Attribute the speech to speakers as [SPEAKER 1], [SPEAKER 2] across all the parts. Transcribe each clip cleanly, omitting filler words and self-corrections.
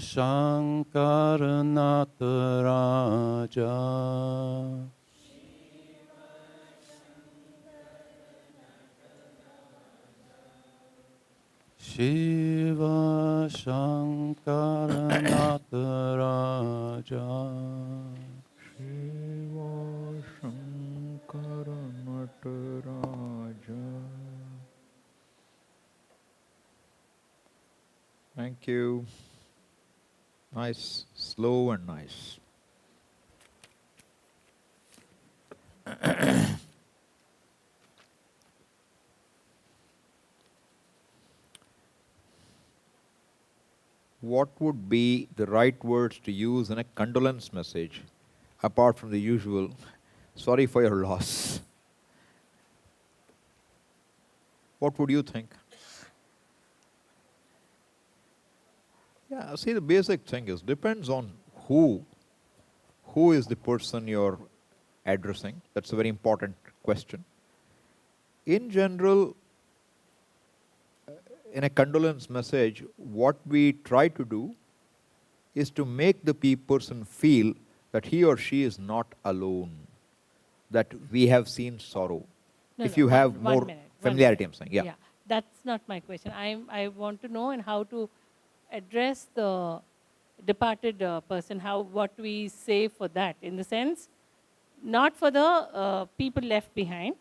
[SPEAKER 1] Shankara Nataraja. Shiva Shankara Nataraja.
[SPEAKER 2] Shiva Shankara Nataraja. Thank you. Nice, slow and nice. What would be the right words to use in a condolence message, apart from the usual, sorry for your loss? What would you think? Yeah, see, the basic thing is, depends on who is the person you're addressing. That's a very important question. In general, in a condolence message, what we try to do is to make the person feel that he or she is not alone, that we have seen sorrow.
[SPEAKER 3] No,
[SPEAKER 2] if
[SPEAKER 3] no,
[SPEAKER 2] you have
[SPEAKER 3] one
[SPEAKER 2] more
[SPEAKER 3] minute,
[SPEAKER 2] familiarity, I'm saying. Yeah.
[SPEAKER 3] Yeah, that's not my question. I want to know and how to address the departed person, what we say for that, in the sense, not for the people left behind,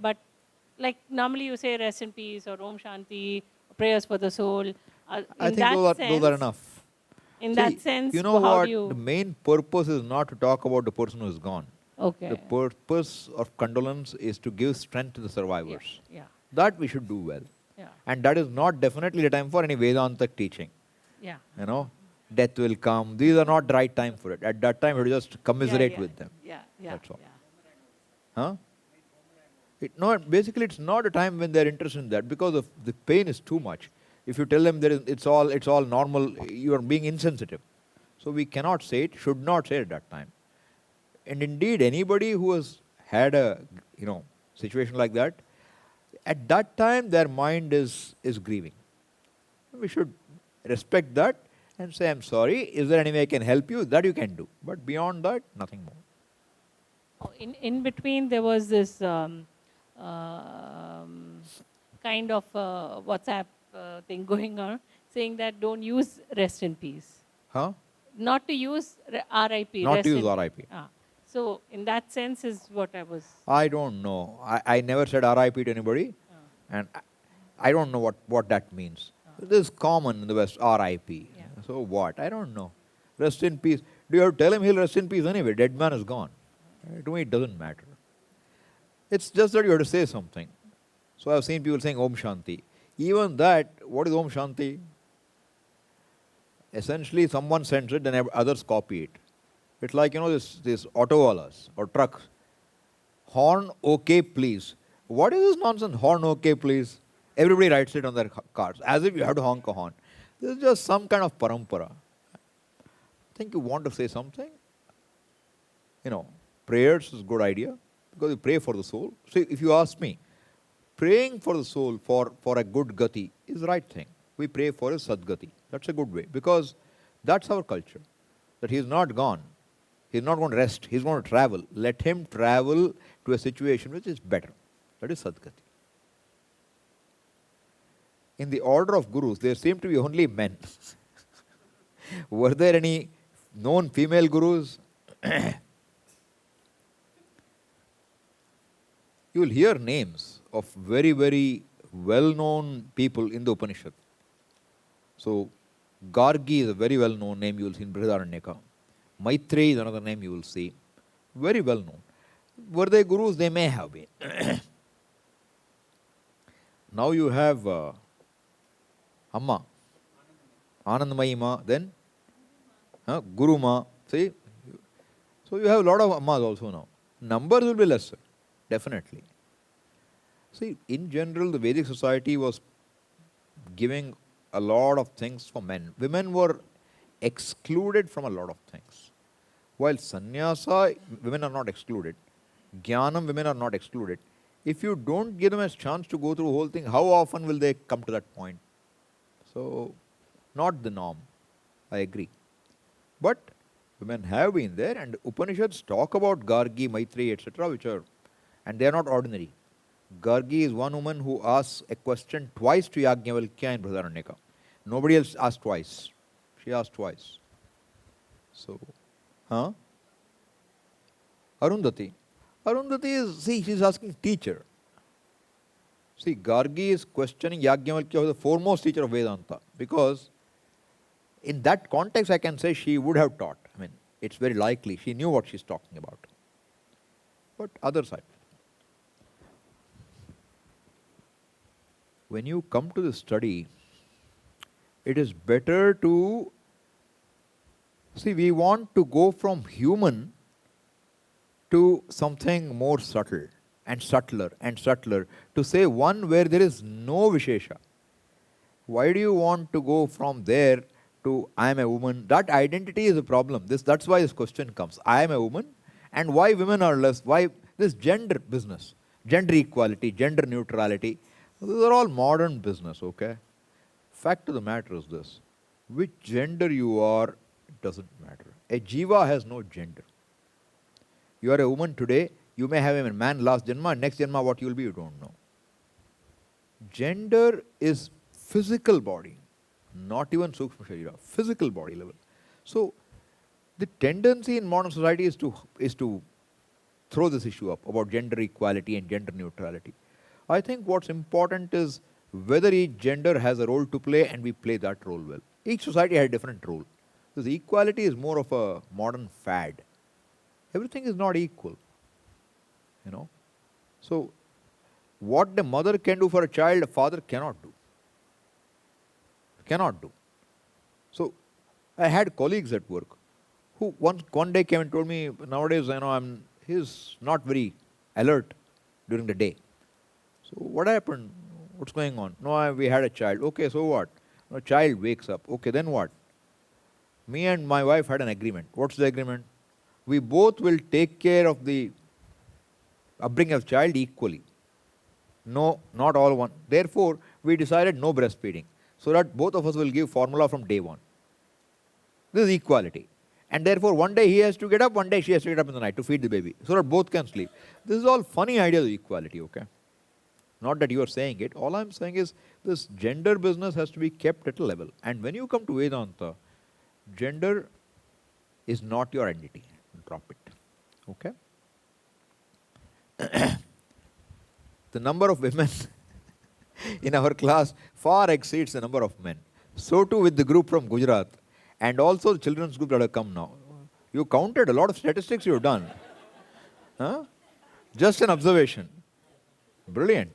[SPEAKER 3] but like normally you say rest in peace or Om Shanti, prayers for the soul.
[SPEAKER 2] I think those are enough.
[SPEAKER 3] In
[SPEAKER 2] See,
[SPEAKER 3] that sense,
[SPEAKER 2] you know
[SPEAKER 3] how
[SPEAKER 2] what?
[SPEAKER 3] do you...
[SPEAKER 2] The main purpose is not to talk about the person who is gone.
[SPEAKER 3] Okay.
[SPEAKER 2] The purpose of condolence is to give strength to the survivors.
[SPEAKER 3] Yeah.
[SPEAKER 2] That we should do well.
[SPEAKER 3] Yeah.
[SPEAKER 2] And that is not definitely the time for any Vedantic teaching.
[SPEAKER 3] Yeah.
[SPEAKER 2] You know, death will come. These are not the right time for it. At that time, we just commiserate with them.
[SPEAKER 3] Yeah. Yeah.
[SPEAKER 2] That's all.
[SPEAKER 3] Yeah.
[SPEAKER 2] Huh? Basically, it's not a time when they're interested in that, because of the pain is too much. If you tell them it's all normal, you are being insensitive. So we cannot say it, should not say it at that time. And indeed, anybody who has had a situation like that, at that time their mind is grieving. We should respect that and say, I'm sorry, is there any way I can help you? That you can do. But beyond that, nothing more.
[SPEAKER 3] In between, there was this kind of WhatsApp thing going on, saying that don't use rest in peace.
[SPEAKER 2] Huh?
[SPEAKER 3] Not to use RIP.
[SPEAKER 2] Not to use RIP.
[SPEAKER 3] So in that sense is what I was...
[SPEAKER 2] I don't know. I never said RIP to anybody. And I don't know what that means. This is common in the West, RIP.
[SPEAKER 3] Yeah.
[SPEAKER 2] So what? I don't know. Rest in peace. Do you have to tell him he'll rest in peace anyway? Dead man is gone. To me, it doesn't matter. It's just that you have to say something. So I've seen people saying Om Shanti. Even that, what is Om Shanti? Essentially, someone sends it, then others copy it. It's like, this autowalas or trucks. Horn, okay, please. What is this nonsense? Horn, okay, please. Everybody writes it on their cars, as if you have to honk a horn. This is just some kind of parampara. I think you want to say something. Prayers is a good idea, because you pray for the soul. So if you ask me, praying for the soul for a good gati is the right thing. We pray for a sadgati. That's a good way, because that's our culture. That he is not gone. He is not going to rest. He is going to travel. Let him travel to a situation which is better. That is sadgati. In the order of gurus, there seem to be only men. Were there any known female gurus? You will hear names of very, very well-known people in the Upanishad. So, Gargi is a very well-known name you will see in Brihadaranyaka. Maitreyi is another name you will see. Very well-known. Were they gurus? They may have been. Now you have Amma, Anandamayi Ma, then Guru Ma. See? So you have a lot of Ammas also now. Numbers will be lesser, definitely. See, in general, the Vedic society was giving a lot of things for men. Women were excluded from a lot of things. While sannyasa, women are not excluded. Jnanam, women are not excluded. If you don't give them a chance to go through the whole thing, how often will they come to that point? So, not the norm. I agree. But women have been there, and Upanishads talk about Gargi, Maitreyi, etc., and they are not ordinary. Gargi is one woman who asks a question twice to Yajnavalkya and Brihadaranyaka. Nobody else asked twice. She asked twice. So, huh? Arundhati. Arundhati is, see, she's asking teacher. See, Gargi is questioning Yajnavalkya, who is the foremost teacher of Vedanta, because in that context I can say she would have taught. I mean, it's very likely she knew what she's talking about. But other side. When you come to the study, it is better to, see, we want to go from human to something more subtle and subtler and subtler, to say one where there is no Vishesha. Why do you want to go from there to I am a woman? That identity is a problem. That's why this question comes. I am a woman, and why women are less? Why this gender business, gender equality, gender neutrality? These are all modern business, okay? Fact of the matter is this. Which gender you are, it doesn't matter. A jiva has no gender. You are a woman today, you may have a man last janma, next janma what you will be, you don't know. Gender is physical body, not even sukshma sharira, physical body level. So, the tendency in modern society is to throw this issue up about gender equality and gender neutrality. I think what's important is whether each gender has a role to play, and we play that role well. Each society has a different role. This equality is more of a modern fad. Everything is not equal, you know. So, what the mother can do for a child, a father cannot do. Cannot do. So, I had colleagues at work who one day came and told me, nowadays, you know, he's not very alert during the day. So, what happened? What's going on? No, we had a child. Okay, so what? A child wakes up. Okay, then what? Me and my wife had an agreement. What's the agreement? We both will take care of the upbringing of child equally. No, not all one. Therefore, we decided no breastfeeding, so that both of us will give formula from day one. This is equality. And therefore, one day he has to get up, one day she has to get up in the night to feed the baby, so that both can sleep. This is all funny ideas of equality, okay? Not that you are saying it. All I'm saying is this gender business has to be kept at a level. And when you come to Vedanta, gender is not your identity. Drop it. Okay? The number of women in our class far exceeds the number of men. So too with the group from Gujarat, and also the children's group that have come now. You counted a lot of statistics you've done. Huh? Just an observation. Brilliant.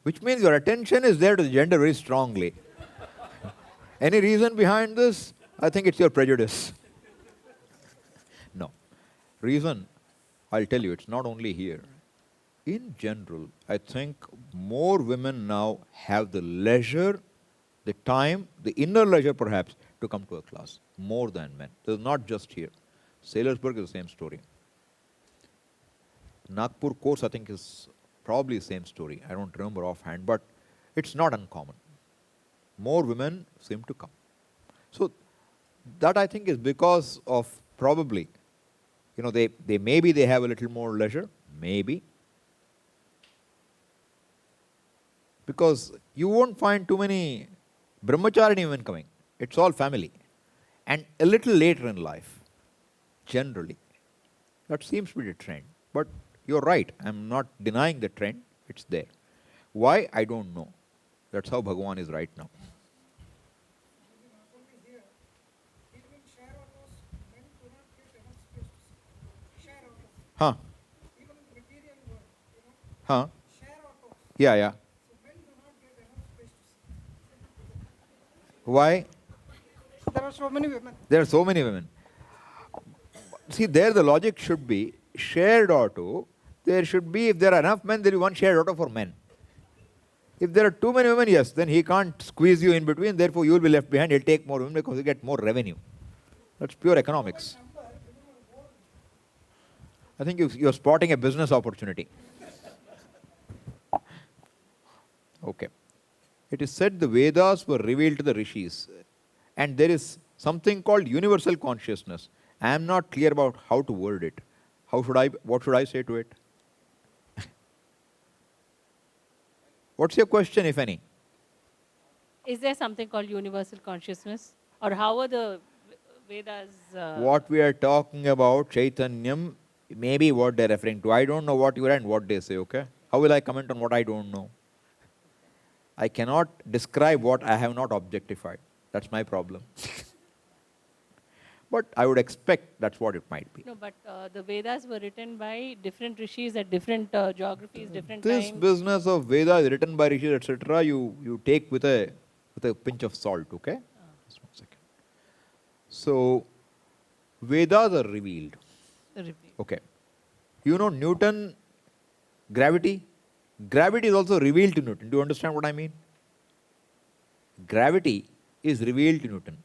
[SPEAKER 2] Which means your attention is there to the gender very strongly. Any reason behind this? I think it's your prejudice. No. Reason, I'll tell you, it's not only here. In general, I think more women now have the leisure, the time, the inner leisure perhaps, to come to a class, more than men. This is not just here. Sailorsburg is the same story. Nagpur course, I think, is probably the same story. I don't remember offhand, but it's not uncommon. More women seem to come. So that I think is because of probably, you know, they maybe they have a little more leisure, maybe. Because you won't find too many brahmacharini women coming. It's all family. And a little later in life, generally. That seems to be the trend. But you're right, I'm not denying the trend, it's there. Why? I don't know. That's how Bhagavan is right now. Huh? Huh? Yeah, yeah. Why?
[SPEAKER 4] There are so many women.
[SPEAKER 2] There are so many women. See, there the logic should be shared auto. There should be, if there are enough men, there will be one shared auto for men. If there are too many women, yes, then he can't squeeze you in between, therefore you will be left behind, he'll take more women because he get more revenue. That's pure economics. I think you're spotting a business opportunity. Okay. It is said the Vedas were revealed to the rishis, and there is something called universal consciousness. I am not clear about how to word it. What should I say to it? What's your question, if any?
[SPEAKER 3] Is there something called universal consciousness? Or how are the Vedas?
[SPEAKER 2] What we are talking about, Chaitanyam, maybe what they're referring to. I don't know what you are and what they say, okay? How will I comment on what I don't know? I cannot describe what I have not objectified. That's my problem. But I would expect that's what it might be.
[SPEAKER 3] No, but the Vedas were written by different rishis at different geographies, different
[SPEAKER 2] This
[SPEAKER 3] times.
[SPEAKER 2] business of Vedas written by rishis, etc., you take with a pinch of salt, okay? Just 1 second. So, Vedas are revealed. Okay. You know Newton, gravity? Gravity is also revealed to Newton. Do you understand what I mean? Gravity is revealed to Newton.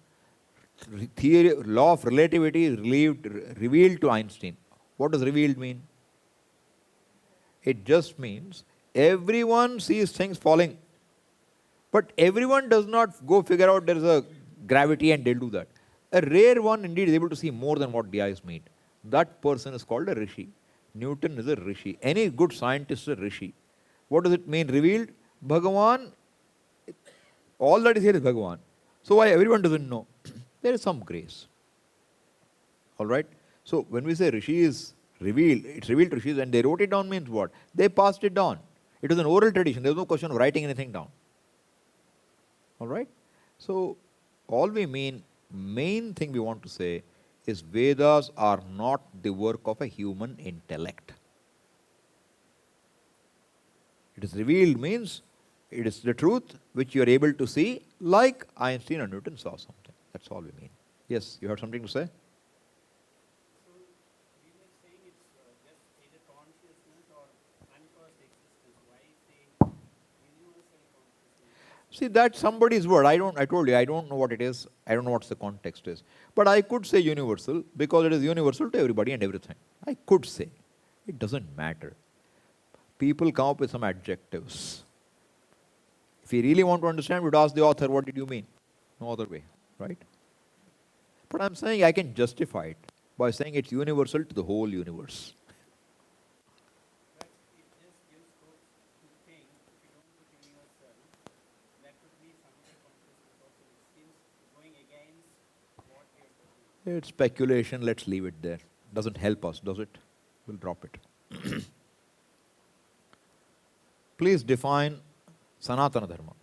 [SPEAKER 2] Theory, law of relativity is revealed to Einstein. What does revealed mean? It just means everyone sees things falling. But everyone does not go figure out there is a gravity and they'll do that. A rare one indeed is able to see more than what the eyes meet. That person is called a rishi. Newton is a rishi. Any good scientist is a rishi. What does it mean revealed? Bhagavan, all that is here is Bhagavan. So why everyone doesn't know? There is some grace. Alright? So when we say rishi is revealed, it's revealed to rishis and they wrote it down means what? They passed it down. It was an oral tradition. There was no question of writing anything down. Alright? So all we mean, main thing we want to say is Vedas are not the work of a human intellect. It is revealed means it is the truth which you are able to see like Einstein or Newton saw something. That's all we mean. Yes, you have something to say?
[SPEAKER 5] So we were saying it's just either consciousness or uncaused existence. Why say universal consciousness?
[SPEAKER 2] See, that's somebody's word. I told you, I don't know what it is. I don't know what the context is. But I could say universal because it is universal to everybody and everything. I could say. It doesn't matter. People come up with some adjectives. If you really want to understand, we would ask the author, what did you mean? No other way, right? But I'm saying I can justify it by saying it's universal to the whole universe.
[SPEAKER 5] But it just gives scope to think if you don't put universal, that could be some other consciousness also, which seems going against what we are talking about.
[SPEAKER 2] It's speculation, let's leave it there. Doesn't help us, does it? We'll drop it. Please define Sanatana Dharma.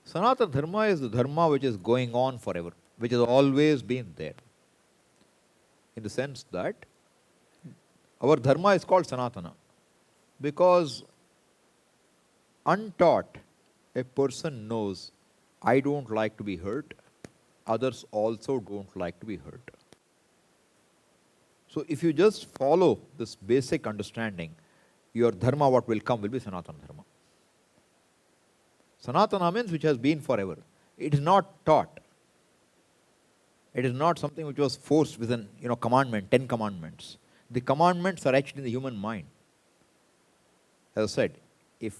[SPEAKER 2] Sanatana Dharma is the Dharma which is going on forever, which has always been there. In the sense that our Dharma is called Sanatana because untaught, a person knows, I don't like to be hurt, others also don't like to be hurt. So if you just follow this basic understanding, your Dharma, what will come, will be Sanatana Dharma. Sanatana means which has been forever. It is not taught. It is not something which was forced with an commandment, 10 commandments. The commandments are actually in the human mind. As I said, if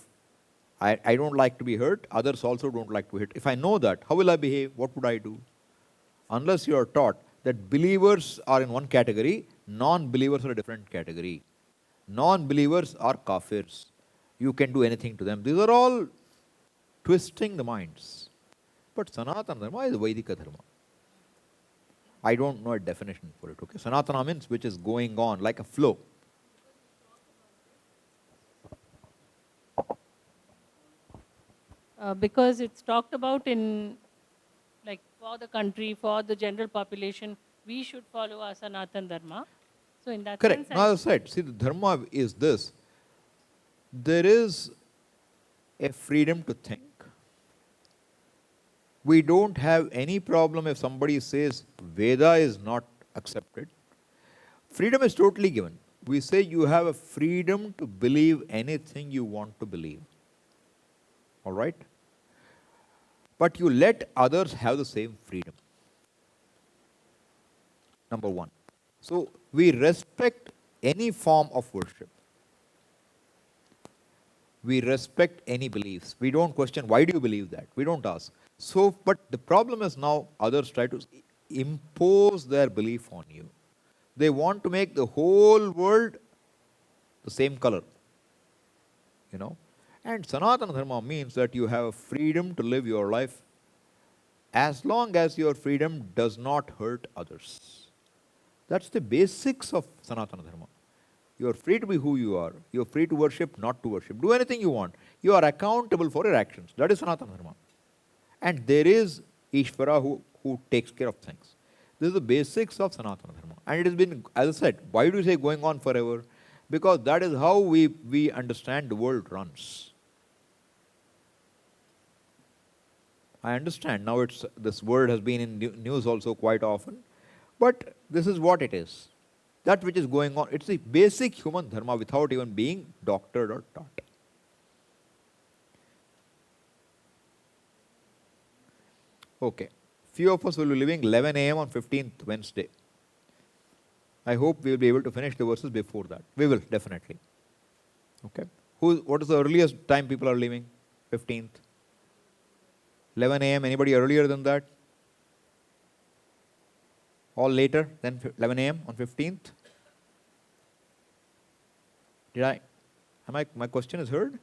[SPEAKER 2] I don't like to be hurt, others also don't like to be hurt. If I know that, how will I behave? What would I do? Unless you are taught that believers are in one category, non-believers are a different category. Non-believers are kafirs. You can do anything to them. These are all twisting the minds. But Sanatana Dharma is Vaidika Dharma. I don't know a definition for it. Okay, Sanatana means which is going on like a flow.
[SPEAKER 3] Because it's talked about in, like, for the country, for the general population, we should follow our Sanatana Dharma. So in that
[SPEAKER 2] Correct.
[SPEAKER 3] sense,
[SPEAKER 2] Now, as I said, see, the Dharma is this. There is a freedom to think. We don't have any problem if somebody says Veda is not accepted. Freedom is totally given. We say you have a freedom to believe anything you want to believe. All right? But you let others have the same freedom. Number one. So we respect any form of worship. We respect any beliefs. We don't question, why do you believe that? We don't ask. So, but the problem is now others try to, impose their belief on you. They want to make the whole world the same color. You know. And Sanatana Dharma means that you have freedom to live your life as long as your freedom does not hurt others. That's the basics of Sanatana Dharma. You are free to be who you are. You are free to worship, not to worship. Do anything you want. You are accountable for your actions. That is Sanatana Dharma. And there is Ishvara who takes care of things. This is the basics of Sanatana Dharma. And it has been, as I said, why do you say going on forever? Because that is how we understand the world runs. I understand now this word has been in news also quite often, but this is what it is. That which is going on, it's the basic human dharma without even being doctored or taught. Okay, few of us will be leaving 11 a.m. on 15th Wednesday. I hope we will be able to finish the verses before that. We will, definitely. Okay. What is the earliest time people are leaving? 15th. 11 a.m. Anybody earlier than that? All later than 11 a.m. on 15th? My question is heard?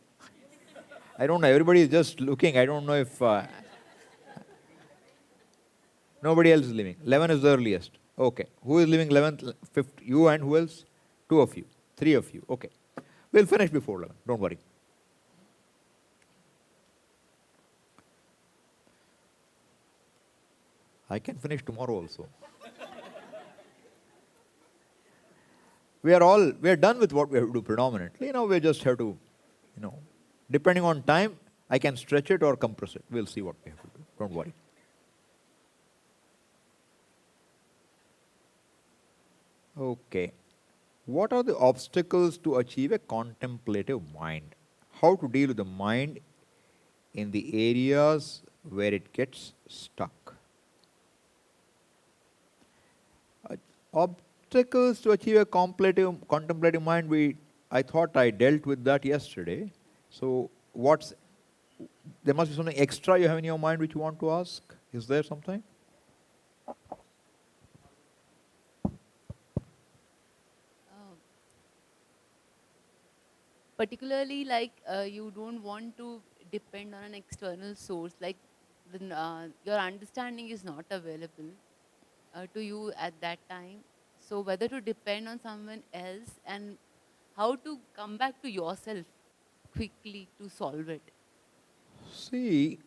[SPEAKER 2] I don't know. Everybody is just looking. I don't know if nobody else is leaving. 11 is the earliest. Okay. Who is leaving 11th? 5th? You and who else? 2 of you. 3 of you. Okay. We'll finish before 11. Don't worry. I can finish tomorrow also. We are done with what we have to do predominantly. We just have to, depending on time, I can stretch it or compress it. We'll see what we have to do. Don't worry. Okay. What are the obstacles to achieve a contemplative mind? How to deal with the mind in the areas where it gets stuck? Obstacles to achieve a contemplative mind, I thought I dealt with that yesterday. So there must be something extra you have in your mind which you want to ask? Is there something?
[SPEAKER 6] Particularly you don't want to depend on an external source, your understanding is not available to you at that time. So whether to depend on someone else and how to come back to yourself quickly to solve it.
[SPEAKER 2] See,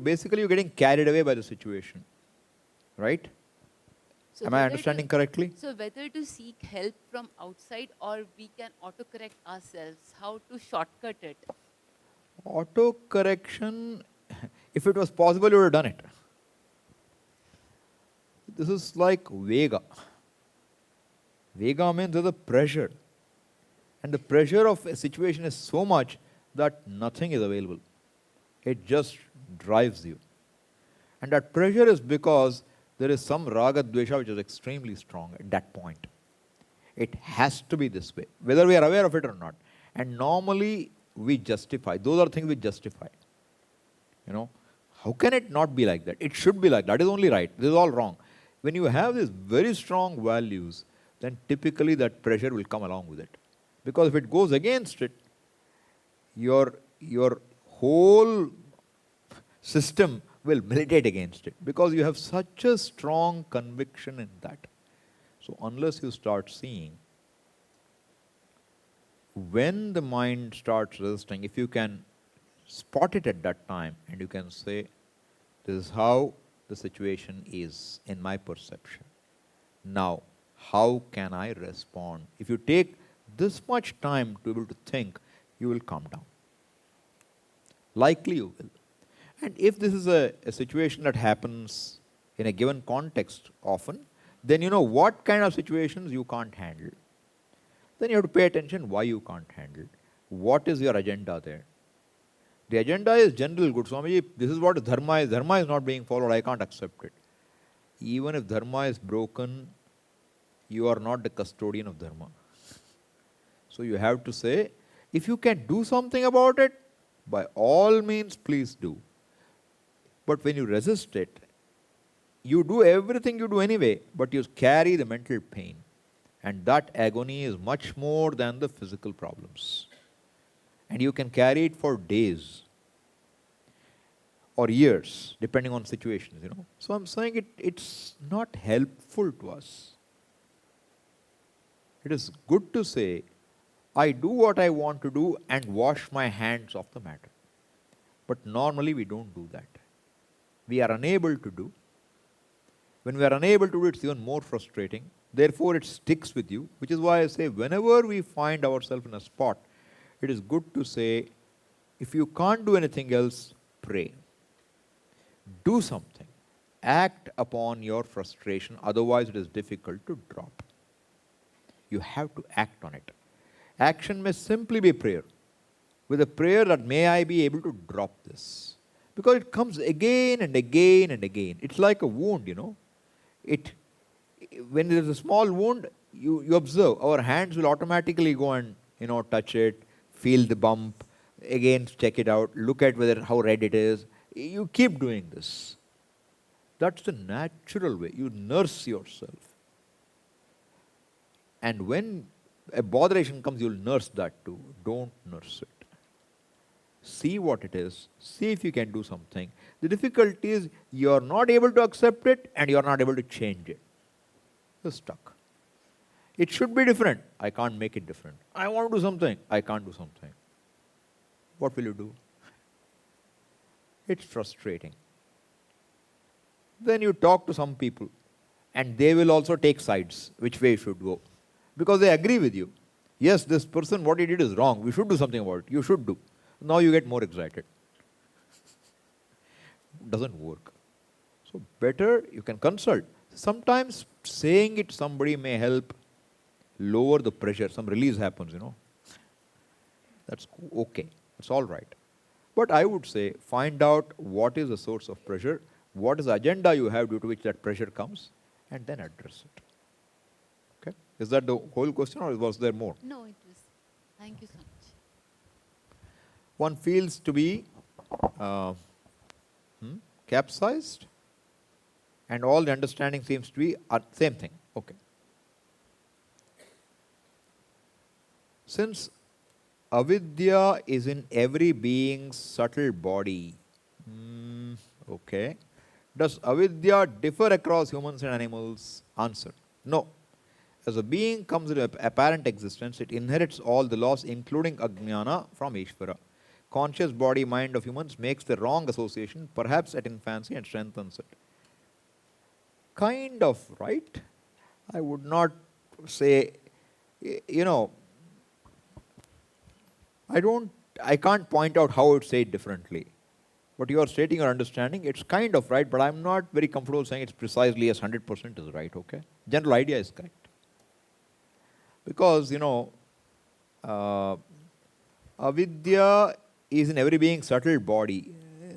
[SPEAKER 2] basically you're getting carried away by the situation, right?
[SPEAKER 6] So
[SPEAKER 2] Am I understanding correctly?
[SPEAKER 6] So whether to seek help from outside or we can autocorrect ourselves, how to shortcut it?
[SPEAKER 2] Autocorrection, if it was possible, you would have done it. This is like Vega. Vega means there's a pressure. And the pressure of a situation is so much that nothing is available. It just drives you. And that pressure is because there is some raga dvesha which is extremely strong at that point. It has to be this way, whether we are aware of it or not. And normally we justify. Those are things we justify. How can it not be like that? It should be like that. That is only right. This is all wrong. When you have these very strong values, then typically that pressure will come along with it. Because if it goes against it, your whole system will militate against it. Because you have such a strong conviction in that. So unless you start seeing, when the mind starts resisting, if you can spot it at that time and you can say, this is how the situation is in my perception. Now, how can I respond? If you take this much time to be able to think, you will calm down. Likely you will. And if this is a situation that happens in a given context often, then you know what kind of situations you can't handle. Then you have to pay attention why you can't handle. What is your agenda there? The agenda is general good. Swamiji, this is what dharma is. Dharma is not being followed. I can't accept it. Even if dharma is broken, you are not the custodian of dharma. So you have to say, if you can do something about it, By all means, please do. But when you resist it, you do everything you do anyway, but you carry the mental pain. And that agony is much more than the physical problems. And you can carry it for days or years, depending on situations, So I'm saying it's not helpful to us. It is good to say, I do what I want to do and wash my hands off the matter. But normally we don't do that. We are unable to do. When we are unable to do, it's even more frustrating. Therefore, it sticks with you, which is why I say whenever we find ourselves in a spot, it is good to say, if you can't do anything else, pray. Do something. Act upon your frustration, otherwise it is difficult to drop. You have to act on it. Action may simply be prayer. With a prayer that may I be able to drop this. Because it comes again and again and again. It's like a wound, When there is a small wound, you observe, our hands will automatically go and, touch it, feel the bump, again check it out, look at how red it is. You keep doing this. That's the natural way. You nurse yourself. And when a botheration comes, you'll nurse that too. Don't nurse it. See what it is. See if you can do something. The difficulty is you're not able to accept it and you're not able to change it. You're stuck. It should be different. I can't make it different. I want to do something. I can't do something. What will you do? It's frustrating. Then you talk to some people and they will also take sides, which way you should go. Because they agree with you. Yes, this person, what he did is wrong. We should do something about it. You should do. Now you get more excited. Doesn't work. So better you can consult. Sometimes saying it to somebody may help lower the pressure. Some release happens, That's okay. That's all right. But I would say find out what is the source of pressure, what is the agenda you have due to which that pressure comes, and then address it. Okay? Is that the whole question or was there more?
[SPEAKER 6] No, it was. Thank you so much.
[SPEAKER 2] One feels to be capsized and all the understanding seems to be same thing. Okay. Since avidya is in every being's subtle body, okay. Does avidya differ across humans and animals? Answer: no. As a being comes into apparent existence, it inherits all the laws, including ajnana, from Ishvara. Conscious body mind of humans makes the wrong association, perhaps at infancy, and strengthens it. Kind of right. I would not say, I can't point out how it's said differently. But you are stating your understanding, it's kind of right, but I'm not very comfortable saying it's precisely as 100% is right, okay? General idea is correct. Because, avidya is in every being's subtle body.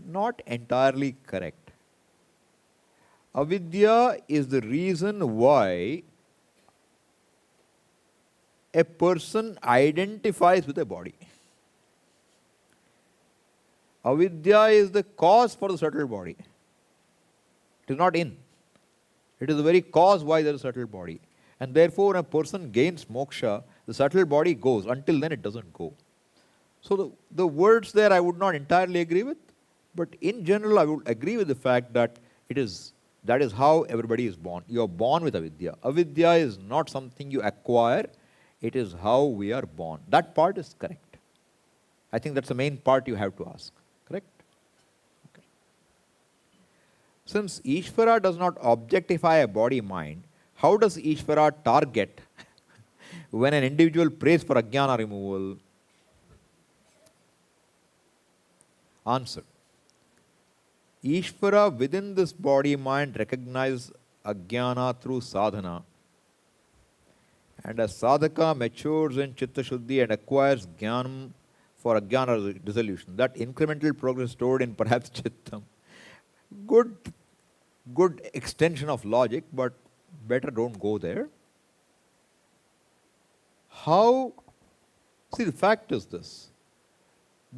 [SPEAKER 2] Not entirely correct. Avidya is the reason why a person identifies with a body. Avidya is the cause for the subtle body. It is not in. It is the very cause why there is a subtle body. And therefore, when a person gains moksha, the subtle body goes. Until then, it doesn't go. So the words there I would not entirely agree with. But in general, I would agree with the fact that that is how everybody is born. You are born with avidya. Avidya is not something you acquire. It is how we are born. That part is correct. I think that's the main part you have to ask. Correct? Okay. Since Ishvara does not objectify a body-mind, how does Ishvara target when an individual prays for ajnana removal? Answer. Ishvara within this body-mind recognizes ajnana through sadhana. And as sadhaka matures in chitta shuddhi and acquires jnanam for ajnana dissolution, that incremental progress stored in perhaps chittam. Good extension of logic, but better don't go there. How? See, the fact is this.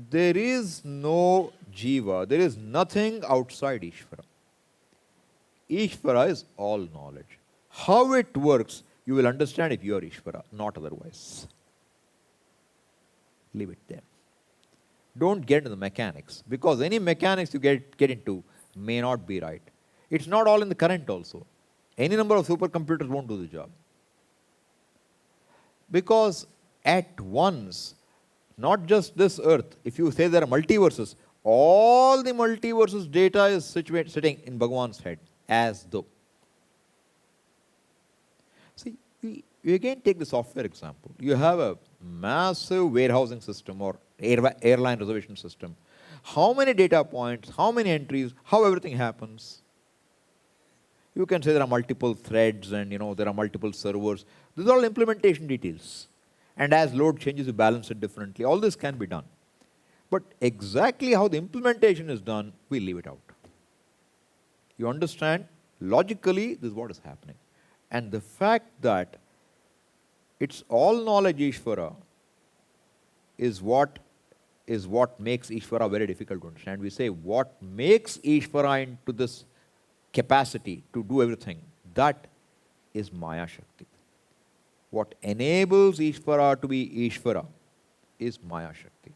[SPEAKER 2] There is no jiva, there is nothing outside Ishvara. Ishvara is all knowledge. How it works, you will understand if you are Ishvara, not otherwise. Leave it there. Don't get into the mechanics, because any mechanics you get into may not be right. It's not all in the current also. Any number of supercomputers won't do the job. Because at once, not just this earth, if you say there are multiverses, all the multiverses data is sitting in Bhagavan's head, as though. See, you again take the software example. You have a massive warehousing system or airline reservation system. How many data points, how many entries, how everything happens? You can say there are multiple threads and there are multiple servers. These are all implementation details. And as load changes, you balance it differently. All this can be done. But exactly how the implementation is done, we leave it out. You understand? Logically, this is what is happening. And the fact that it's all knowledge Ishvara is what makes Ishvara very difficult to understand. We say what makes Ishvara into this capacity to do everything, that is Maya Shakti. What enables Ishvara to be Ishvara is Maya Shakti.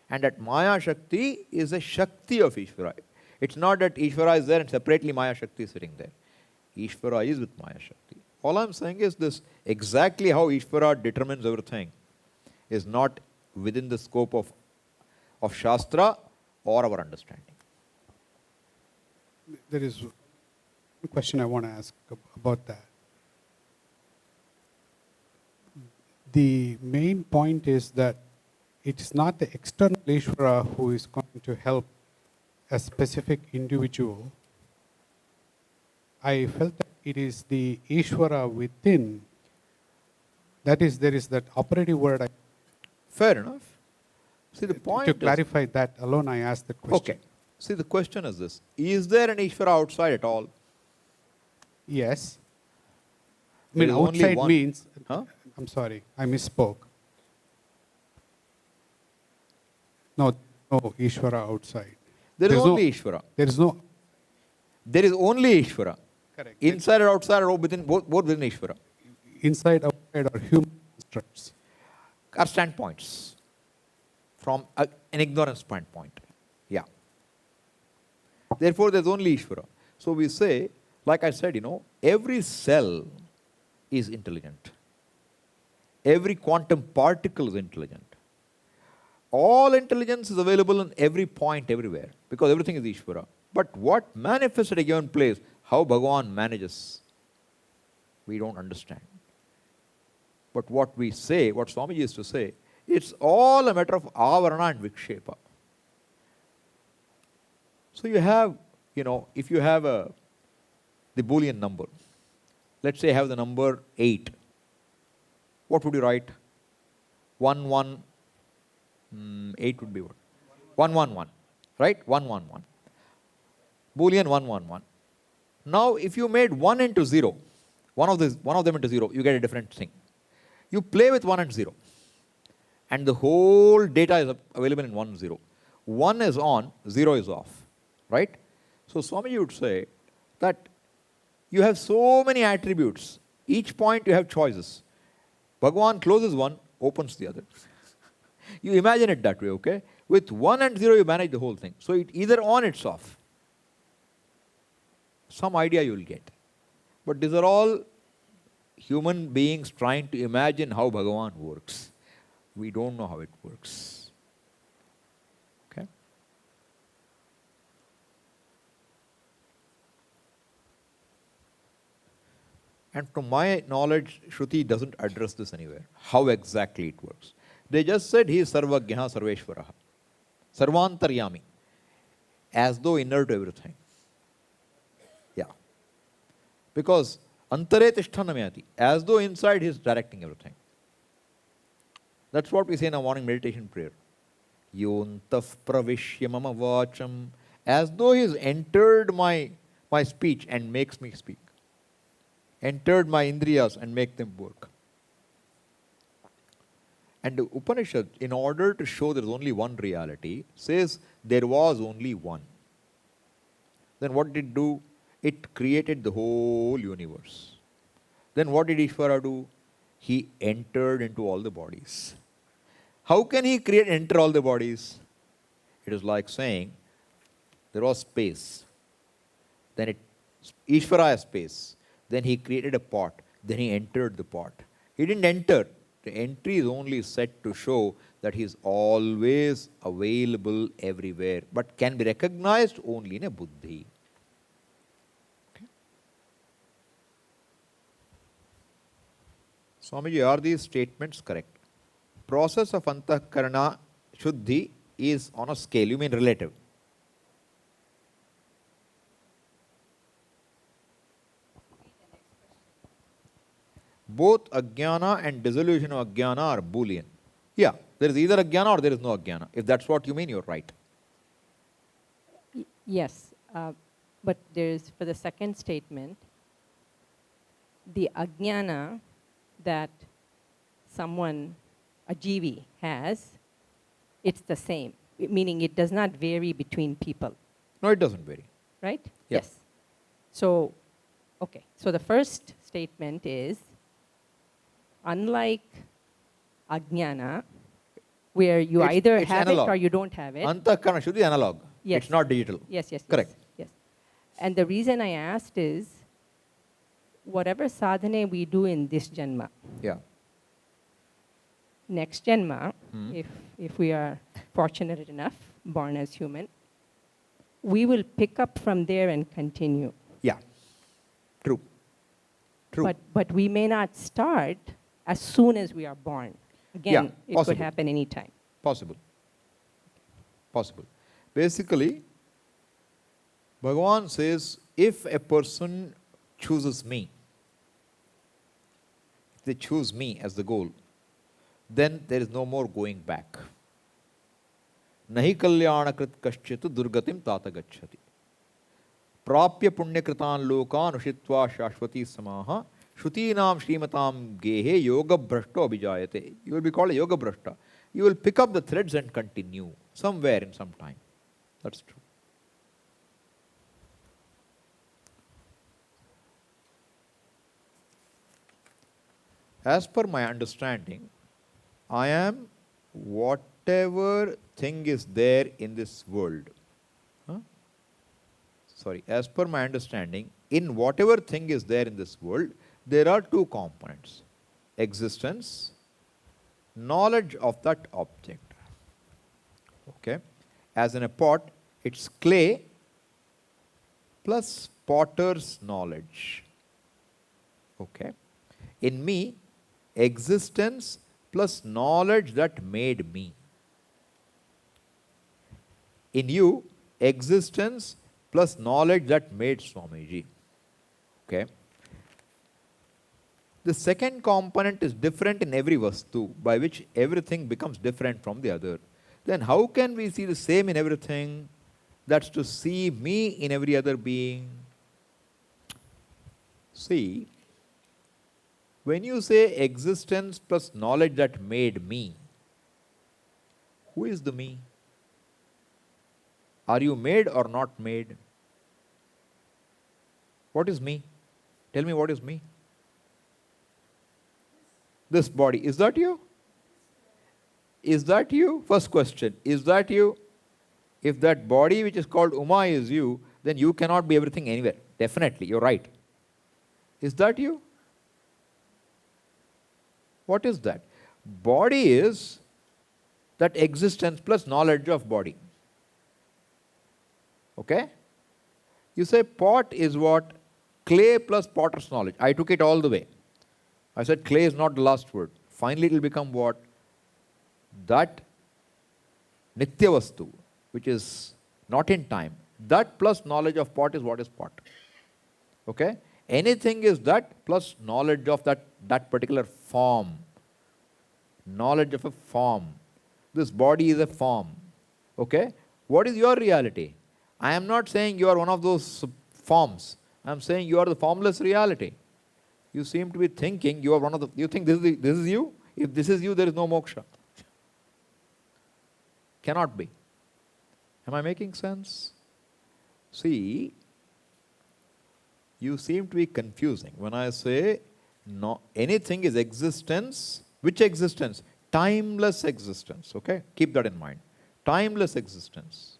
[SPEAKER 2] And that Maya Shakti is a Shakti of Ishvara. It's not that Ishvara is there and separately Maya Shakti is sitting there. Ishvara is with Maya Shakti. All I'm saying is this, exactly how Ishvara determines everything is not within the scope of Shastra or our understanding.
[SPEAKER 7] There is a question I want to ask about that. The main point is that it is not the external Ishvara who is going to help a specific individual. I felt that it is the Ishvara within. That is, there is that operative word.
[SPEAKER 2] Fair enough. See, the point
[SPEAKER 7] to clarify that alone, I asked the question.
[SPEAKER 2] Okay. See, the question is this. Is there an Ishvara outside at all?
[SPEAKER 7] Yes. I
[SPEAKER 2] There
[SPEAKER 7] mean,
[SPEAKER 2] is only
[SPEAKER 7] outside
[SPEAKER 2] one.
[SPEAKER 7] means,
[SPEAKER 2] Huh?
[SPEAKER 7] I'm sorry, I misspoke. No Ishvara outside.
[SPEAKER 2] There is
[SPEAKER 7] There's
[SPEAKER 2] only
[SPEAKER 7] no,
[SPEAKER 2] Ishvara.
[SPEAKER 7] There is no.
[SPEAKER 2] There is only Ishvara.
[SPEAKER 7] Correct.
[SPEAKER 2] Inside or outside or within, both within Ishvara.
[SPEAKER 7] Inside, outside are human constructs.
[SPEAKER 2] Are standpoints from an ignorance standpoint. Yeah. Therefore, there's only Ishvara. So we say, like I said, every cell is intelligent. Every quantum particle is intelligent. All intelligence is available in every point, everywhere, because everything is Ishvara. But what manifests at a given place, how Bhagavan manages, we don't understand. But what we say, what Swamiji used to say, it's all a matter of avarana and vikshepa. So you have, if you have the Boolean number, let's say I have the number 8. What would you write? 1, 1, 8 would be what? 1, 1, 1, right? 1, 1, 1. Boolean 1, 1, 1. Now, if you made 1 into 0, one of them into 0, you get a different thing. You play with 1 and 0, and the whole data is available in 1, 0. 1 is on, 0 is off, right? So Swamiji would say that you have so many attributes. Each point you have choices. Bhagavan closes one, opens the other. You imagine it that way, okay? With 1 and 0, you manage the whole thing. So it either on, it's off. Some idea you will get. But these are all human beings trying to imagine how Bhagavan works. We don't know how it works. Okay? And from my knowledge, Shruti doesn't address this anywhere, how exactly it works. They just said he is Sarvagyaha Sarveshwaraha, Sarvantaryami, as though inner to everything. Yeah. Because Antare Tishthanamyati, as though inside he is directing everything. That's what we say in our morning meditation prayer. Yontaf pravishya mama vacham, as though he has entered my speech and makes me speak. Entered my indriyas and make them work. And the Upanishad, in order to show there is only one reality, says there was only one. Then what did it do? It created the whole universe. Then what did Ishvara do? He entered into all the bodies. How can he enter all the bodies? It is like saying there was space. Then Ishvara has space. Then he created a pot. Then he entered the pot. He didn't enter. The entry is only set to show that he is always available everywhere, but can be recognized only in a buddhi. Okay. Swamiji, are these statements correct? Process of antahkarana shuddhi is on a scale. You mean relative? Both ajnana and dissolution of ajnana are Boolean. Yeah, there is either ajnana or there is no ajnana. If that's what you mean, you're right.
[SPEAKER 3] Yes, but there is, for the second statement, the ajnana that someone, a jivi, has, it's the same, meaning it does not vary between people.
[SPEAKER 2] No, it doesn't vary.
[SPEAKER 3] Right?
[SPEAKER 2] Yeah.
[SPEAKER 3] Yes. So, okay. So the first statement is, unlike ajnana, where you either
[SPEAKER 2] it's
[SPEAKER 3] have
[SPEAKER 2] analog.
[SPEAKER 3] it or you don't have it.
[SPEAKER 2] Antahkarana should be analog.
[SPEAKER 3] Yes.
[SPEAKER 2] It's not digital.
[SPEAKER 3] Yes, yes,
[SPEAKER 2] Correct.
[SPEAKER 3] yes, yes. And the reason I asked is, whatever sadhana we do in this janma,
[SPEAKER 2] Yeah.
[SPEAKER 3] next janma, if we are fortunate enough, born as human, we will pick up from there and continue.
[SPEAKER 2] Yeah. True. True.
[SPEAKER 3] But we may not start as soon as we are born. Again, it could
[SPEAKER 2] possible.
[SPEAKER 3] happen anytime.
[SPEAKER 2] Possible. Possible. Basically, Bhagavan says, if a person chooses me, they choose me as the goal, then there is no more going back. Nahi kalyanakrit kaschyatu durgatim tata gacchati. Prapya punyakritan lokan ushitva shashvati samaha shrutinam shrimatam gehe yoga brashto abhijayate. You will be called a yoga brashta. You will pick up the threads and continue somewhere in some time. That's true. As per my understanding, I am whatever thing is there in this world. As per my understanding, in whatever thing is there in this world, there are two components: existence, knowledge of that object. Okay? As in a pot, it's clay plus potter's knowledge. Okay? In me, existence plus knowledge that made me. In you, existence plus knowledge that made Swamiji. Okay? The second component is different in every vastu, by which everything becomes different from the other. Then how can we see the same in everything? That's to see me in every other being. See, when you say existence plus knowledge that made me, who is the me? Are you made or not made? What is me? Tell me, what is me? This body. Is that you? Is that you? First question. Is that you? If that body which is called Uma is you, then you cannot be everything anywhere. Definitely, you're right. Is that you? What is that? Body is that existence plus knowledge of body. Okay? You say pot is what? Clay plus potter's knowledge. I took it all the way. I said clay is not the last word. Finally it will become what? That nitya vastu, which is not in time. That plus knowledge of pot is what is pot. Okay? Anything is that plus knowledge of that particular form. Knowledge of a form. This body is a form. Okay? What is your reality? I am not saying you are one of those forms. I am saying you are the formless reality. You seem to be thinking you are one of the, you think this is you? If this is you, there is no moksha. Cannot be. Am I making sense? See, you seem to be confusing. When I say no, anything is existence, which existence? Timeless existence, okay? Keep that in mind. Timeless existence,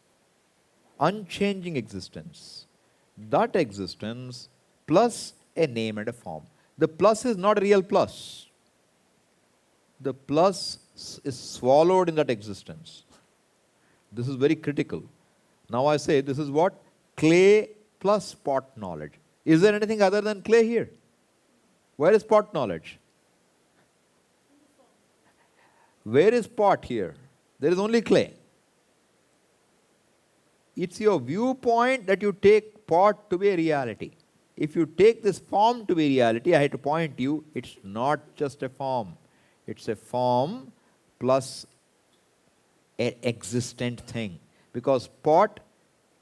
[SPEAKER 2] unchanging existence. That existence plus a name and a form. The plus is not a real plus. The plus is swallowed in that existence. This is very critical. Now I say this is what? Clay plus pot knowledge. Is there anything other than clay here? Where is pot knowledge? Where is pot here? There is only clay. It's your viewpoint that you take pot to be a reality. If you take this form to be reality, I have to point you, it's not just a form. It's a form plus an existent thing. Because pot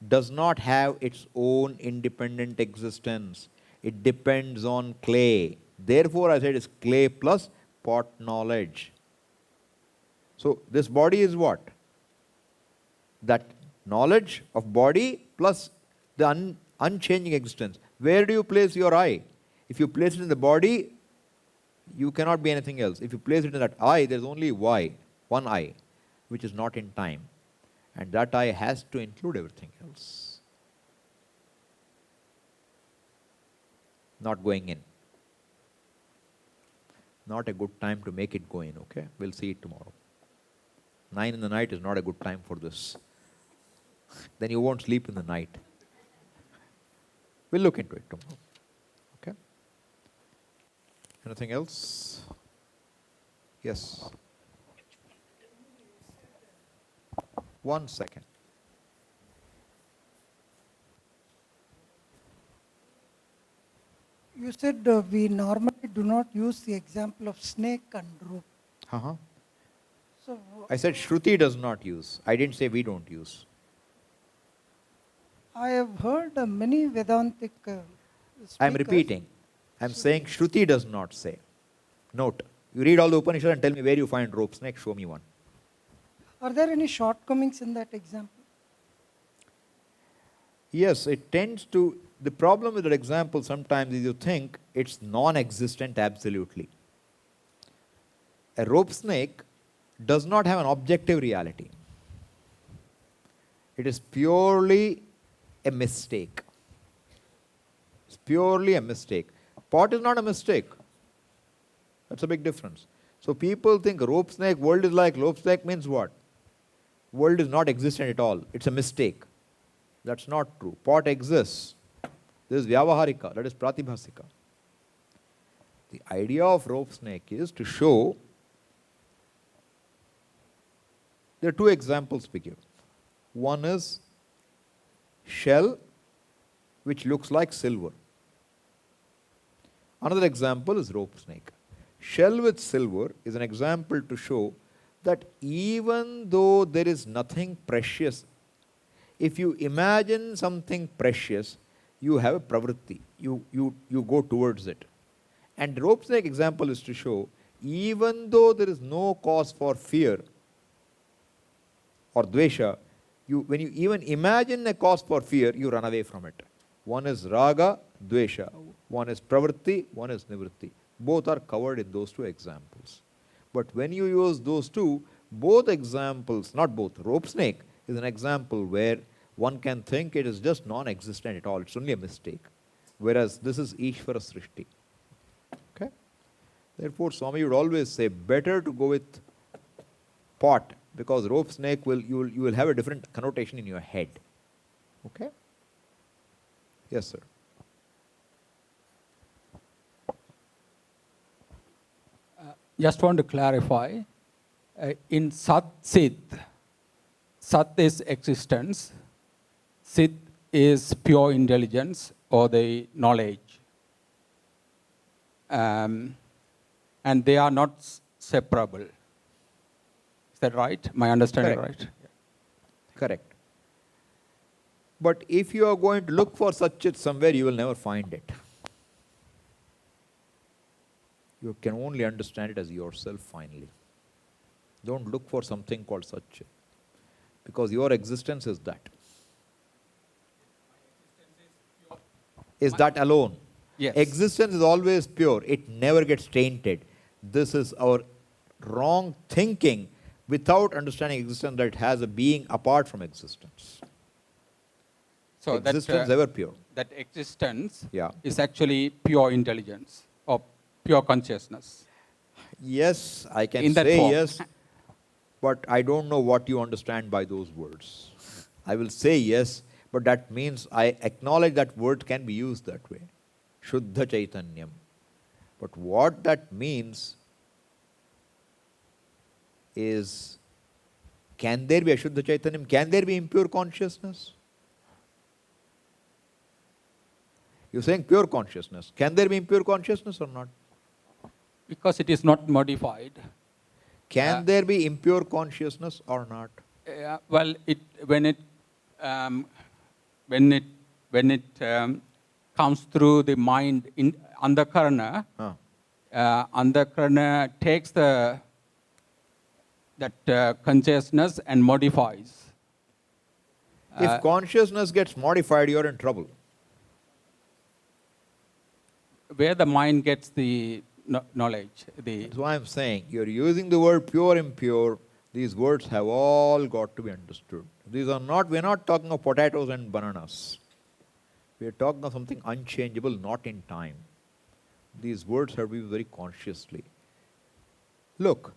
[SPEAKER 2] does not have its own independent existence. It depends on clay. Therefore, I said it's clay plus pot knowledge. So, this body is what? That knowledge of body plus the unchanging existence. Where do you place your eye? If you place it in the body, you cannot be anything else. If you place it in that eye, there is only Y, one eye, which is not in time. And that eye has to include everything else. Not going in. Not a good time to make it go in, okay? We'll see it tomorrow. 9 in the night is not a good time for this. Then you won't sleep in the night. We'll look into it tomorrow. Okay? Anything else? Yes. 1 second.
[SPEAKER 4] You said we normally do not use the example of snake and rope.
[SPEAKER 2] Uh-huh.
[SPEAKER 4] So
[SPEAKER 2] I said Shruti does not use. I didn't say we don't use.
[SPEAKER 4] I have heard many Vedantic
[SPEAKER 2] I'm
[SPEAKER 4] speakers.
[SPEAKER 2] repeating. I'm saying Shruti does not say. Note. You read all the Upanishads and tell me where you find rope snake. Show me one.
[SPEAKER 4] Are there any shortcomings in that example?
[SPEAKER 2] Yes, it tends to. The problem with that example sometimes is you think it's non-existent absolutely. A rope snake does not have an objective reality. It is purely a mistake. It's purely a mistake. Pot is not a mistake. That's a big difference. So people think rope snake, world is like rope snake means what? World is not existent at all. It's a mistake. That's not true. Pot exists. This is Vyavaharika, that is Pratibhasika. The idea of rope snake is to show. There are 2 examples we give. One is shell which looks like silver. Another example is rope snake. Shell with silver is an example to show that even though there is nothing precious, if you imagine something precious, you have a pravritti. You go towards it. And the rope snake example is to show, even though there is no cause for fear or dvesha, when you even imagine a cause for fear, you run away from it. One is raga, dvesha. One is pravritti, one is nivritti. Both are covered in those 2 examples. But when you use those 2, both examples, not both, rope snake is an example where one can think it is just non-existent at all. It's only a mistake. Whereas this is Ishvara Srishti. Okay? Therefore, Swami would always say, better to go with pot, because rope snake you will have a different connotation in your head. Okay? Yes, sir.
[SPEAKER 8] Just want to clarify, in Sat Sit, Sat is existence, Sit is pure intelligence or the knowledge. And they are not separable. Is that right? My understanding
[SPEAKER 2] Correct.
[SPEAKER 8] right?
[SPEAKER 2] Correct. But if you are going to look for such it somewhere, you will never find it. You can only understand it as yourself finally. Don't look for something called such. Because your existence is that. Is that alone?
[SPEAKER 8] Yes.
[SPEAKER 2] Existence is always pure. It never gets tainted. This is our wrong thinking without understanding existence, that it has a being apart from existence.
[SPEAKER 8] So
[SPEAKER 2] Existence
[SPEAKER 8] that,
[SPEAKER 2] ever pure.
[SPEAKER 8] that existence
[SPEAKER 2] Yeah.
[SPEAKER 8] is actually pure intelligence or pure consciousness.
[SPEAKER 2] Yes, I can
[SPEAKER 8] In that
[SPEAKER 2] say
[SPEAKER 8] form.
[SPEAKER 2] yes, but I don't know what you understand by those words. I will say yes, but that means I acknowledge that word can be used that way. Shuddha Chaitanyam. But what that means is, can there be a Shuddha Chaitanyam? Can there be impure consciousness? You're saying pure consciousness. Can there be impure consciousness or not?
[SPEAKER 8] Because it is not modified.
[SPEAKER 2] Can there be impure consciousness or not?
[SPEAKER 8] Well, when it comes through the mind in andakarana, andakarana takes that consciousness and modifies.
[SPEAKER 2] If consciousness gets modified, you're in trouble.
[SPEAKER 8] Where the mind gets the knowledge.
[SPEAKER 2] That's why I'm saying, you're using the word pure, impure. These words have all got to be understood. These are not, we're not talking of potatoes and bananas. We're talking of something unchangeable, not in time. These words have to be very consciously. Look,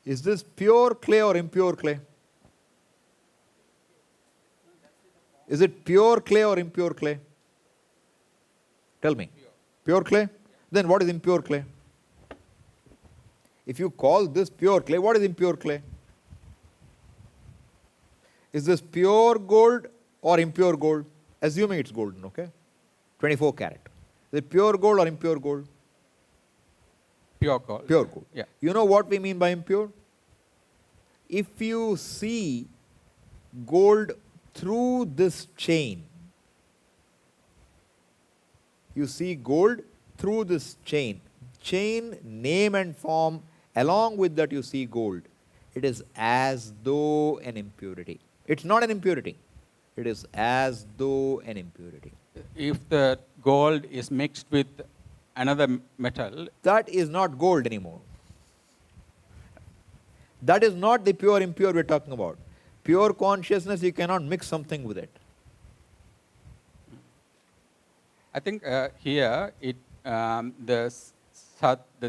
[SPEAKER 2] is this pure clay or impure clay? Is it pure clay or impure clay? Tell me. Pure clay? Then what is impure clay? If you call this pure clay, what is impure clay? Is this pure gold or impure gold? Assuming it's golden, okay? 24 karat. Is it pure gold or impure gold?
[SPEAKER 8] Pure gold.
[SPEAKER 2] Pure gold.
[SPEAKER 8] Yeah.
[SPEAKER 2] You know what we mean by impure? If you see gold through this chain, you see gold through this chain. Chain, name and form, along with that you see gold. It is as though an impurity. It's not an impurity. It is as though an impurity.
[SPEAKER 8] If the gold is mixed with another metal,
[SPEAKER 2] That is not gold anymore. That is not the pure impure we're talking about. Pure consciousness, you cannot mix something with it.
[SPEAKER 8] I think here the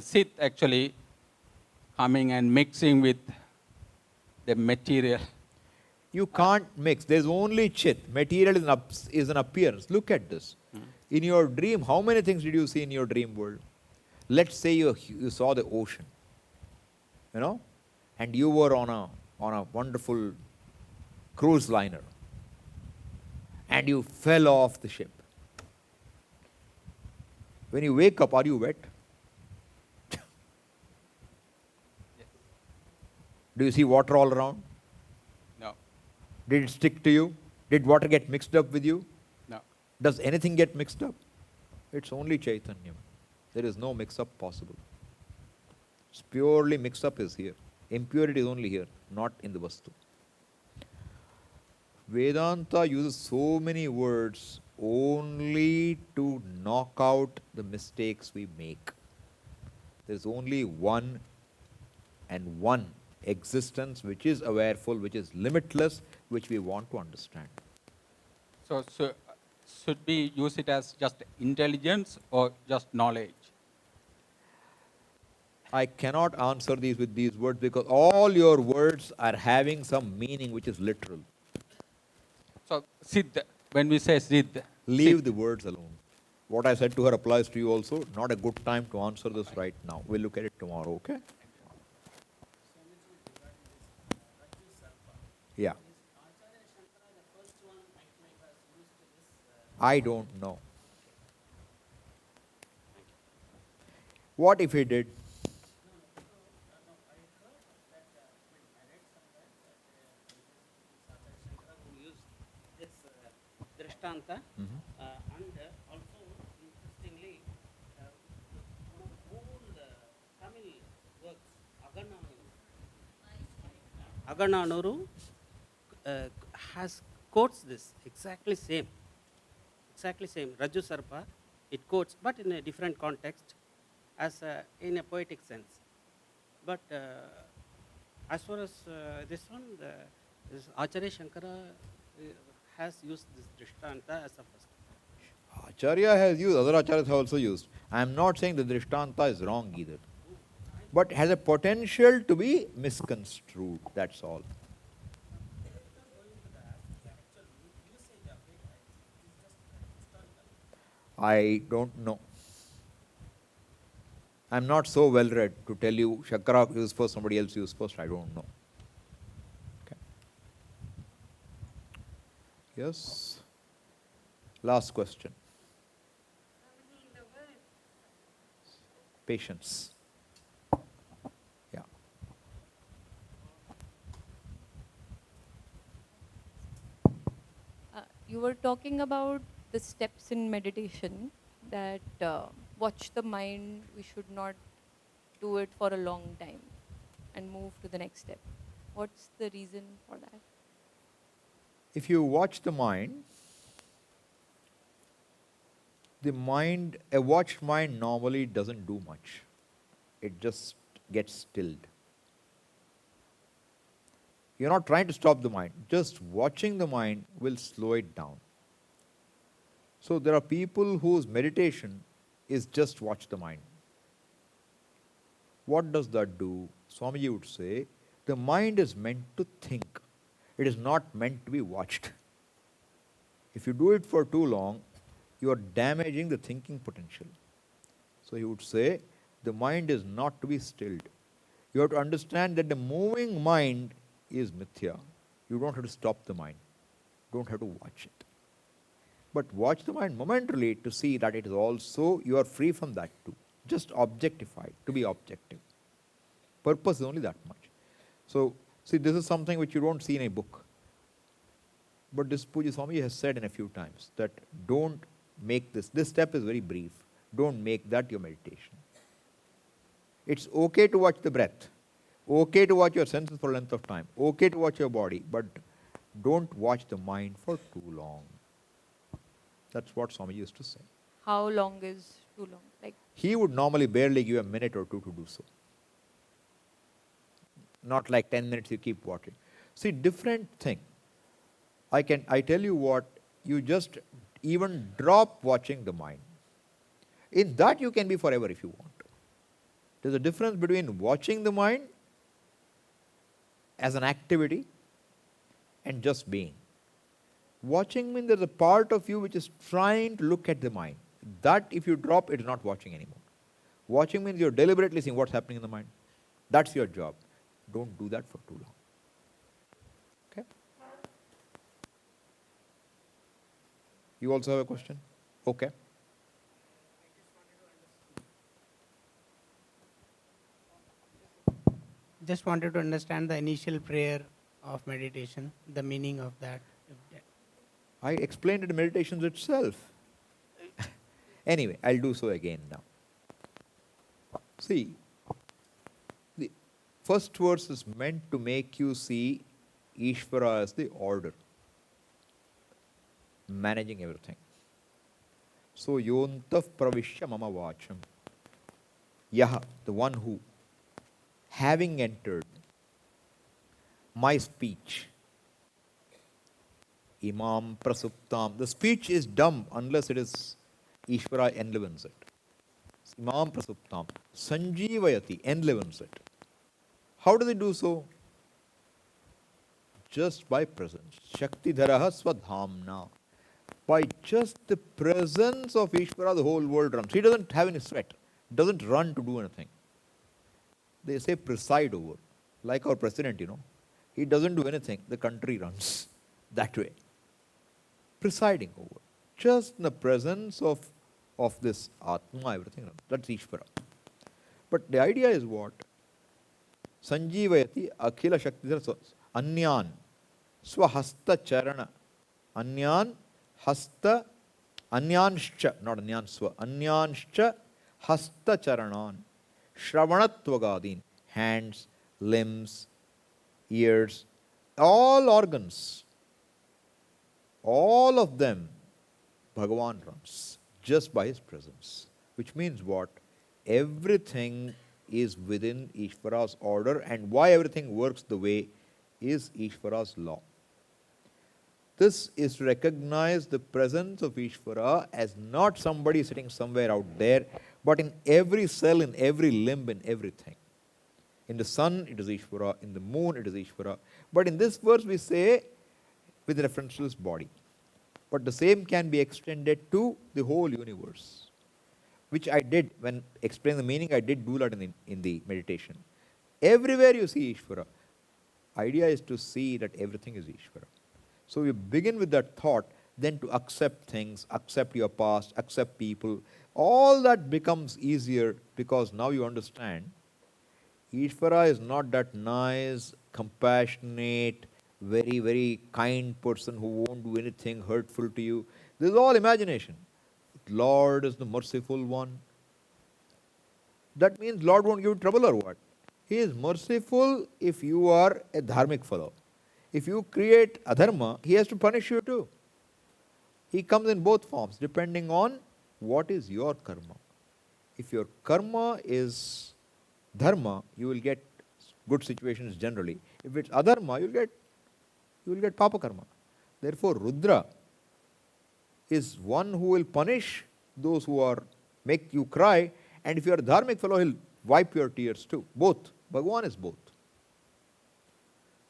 [SPEAKER 8] Sith actually coming and mixing with the material.
[SPEAKER 2] You can't mix. There's only chit. Material is an appearance. Look at this. In your dream, how many things did you see in your dream world? Let's say you saw the ocean, and you were on a wonderful cruise liner, and you fell off the ship. When you wake up, are you wet? Do you see water all around?
[SPEAKER 8] No.
[SPEAKER 2] Did it stick to you? Did water get mixed up with you?
[SPEAKER 8] No.
[SPEAKER 2] Does anything get mixed up? It's only Chaitanya. There is no mix-up possible. It's purely mix-up is here. Impurity is only here, not in the Vastu. Vedanta uses so many words only to knock out the mistakes we make. There is only one and one existence which is awareful, which is limitless, which we want to understand.
[SPEAKER 8] So should we use it as just intelligence or just knowledge?
[SPEAKER 2] I cannot answer these with these words because all your words are having some meaning which is literal.
[SPEAKER 8] So Siddha, when we say Siddha,
[SPEAKER 2] Leave the words alone. What I said to her applies to you also. Not a good time to answer this right now. We'll look at it tomorrow, okay? Yeah. I don't know. What if he did?
[SPEAKER 5] This Drishtanta, and also interestingly, one of the old Tamil works, Agananuru, has quotes this exactly same. Raju Sarpa, it quotes, but in a different context, as in a poetic sense. But as far as this one, this Acharya Shankara has used this Drishtanta as a first.
[SPEAKER 2] Acharya has used, other acharyas have also used. I am not saying the Drishtanta is wrong either, but has a potential to be misconstrued, that's all. I don't know. I'm not so well read to tell you Shankara used first, somebody else used first, I don't know. Okay. Yes? Last question. Patience. Yeah.
[SPEAKER 9] You were talking about the steps in meditation, that watch the mind, we should not do it for a long time and move to the next step. What's the reason for that?
[SPEAKER 2] If you watch the mind, a watched mind normally doesn't do much. It just gets stilled. You're not trying to stop the mind. Just watching the mind will slow it down. So there are people whose meditation is just watch the mind. What does that do? Swamiji would say, the mind is meant to think. It is not meant to be watched. If you do it for too long, you are damaging the thinking potential. So he would say, the mind is not to be stilled. You have to understand that the moving mind is mithya. You don't have to stop the mind. You don't have to watch it. But watch the mind momentarily to see that it is also, you are free from that too. Just objectify, to be objective. Purpose is only that much. So, see, this is something which you don't see in a book. But this Puja Swami has said in a few times that don't make this step is very brief. Don't make that your meditation. It's okay to watch the breath. Okay to watch your senses for a length of time. Okay to watch your body. But don't watch the mind for too long. That's what Swami used to say.
[SPEAKER 9] How long is too long? Like,
[SPEAKER 2] he would normally barely give a minute or two to do so. Not like 10 minutes you keep watching. See, different thing. I tell you what, you just even drop watching the mind. In that you can be forever if you want. There's a difference between watching the mind as an activity and just being. Watching means there's a part of you which is trying to look at the mind. That if you drop, it is not watching anymore. Watching means you're deliberately seeing what's happening in the mind. That's your job. Don't do that for too long. Okay? You also have a question? Okay.
[SPEAKER 10] Just wanted to understand the initial prayer of meditation, the meaning of that.
[SPEAKER 2] I explained it in meditations itself. Anyway, I'll do so again now. See, the first verse is meant to make you see Ishvara as the order, managing everything. So, yontav pravishya mama vacham. Yaha, the one who, having entered my speech, imam prasuptam. The speech is dumb unless it is Ishvara enlivens it. Imam prasuptam. Sanjeevayati enlivens it. How does it do so? Just by presence. Shakti dharaha swadhamna. By just the presence of Ishvara, the whole world runs. He doesn't have any sweat. Doesn't run to do anything. They say preside over. Like our president, He doesn't do anything. The country runs that way. Presiding over. Just in the presence of this Atma, everything. That's Ishvara. But the idea is what? Sanjeevayati akhila shakti anyan swahasta charana. Anyan hasta anyanscha, not anyan swa, anyanscha hasta charanan. Shravanatvagadim, hands, limbs, ears, all organs, all of them, Bhagavan runs just by his presence. Which means what? Everything is within Ishvara's order, and why everything works the way is Ishvara's law. This is to recognize the presence of Ishvara as not somebody sitting somewhere out there, but in every cell, in every limb, in everything. In the sun, it is Ishvara. In the moon, it is Ishvara. But in this verse, we say with reference to his body. But the same can be extended to the whole universe, which I did when explaining the meaning. I did do that in the meditation. Everywhere you see Ishvara. Idea is to see that everything is Ishvara. So you begin with that thought, then to accept things, accept your past, accept people. All that becomes easier because now you understand Ishvara is not that nice, compassionate, very, very kind person who won't do anything hurtful to you. This is all imagination. Lord is the merciful one. That means Lord won't give you trouble or what? He is merciful if you are a dharmic fellow. If you create adharma, he has to punish you too. He comes in both forms depending on what is your karma. If your karma is dharma, you will get good situations generally. If it's adharma, you will get papa karma. Therefore, Rudra is one who will punish those who are make you cry, and if you are a dharmic fellow, he'll wipe your tears too. Both. Bhagavan is both.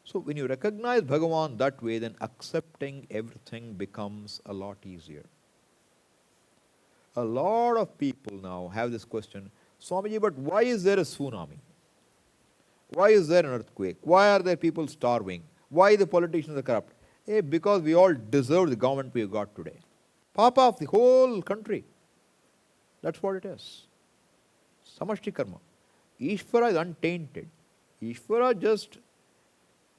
[SPEAKER 2] So when you recognize Bhagavan that way, then accepting everything becomes a lot easier. A lot of people now have this question, Swamiji, but why is there a tsunami? Why is there an earthquake? Why are there people starving? Why the politicians are corrupt? Because we all deserve the government we have got today. Papa of the whole country. That's what it is. Samashti karma. Ishvara is untainted. Ishvara just,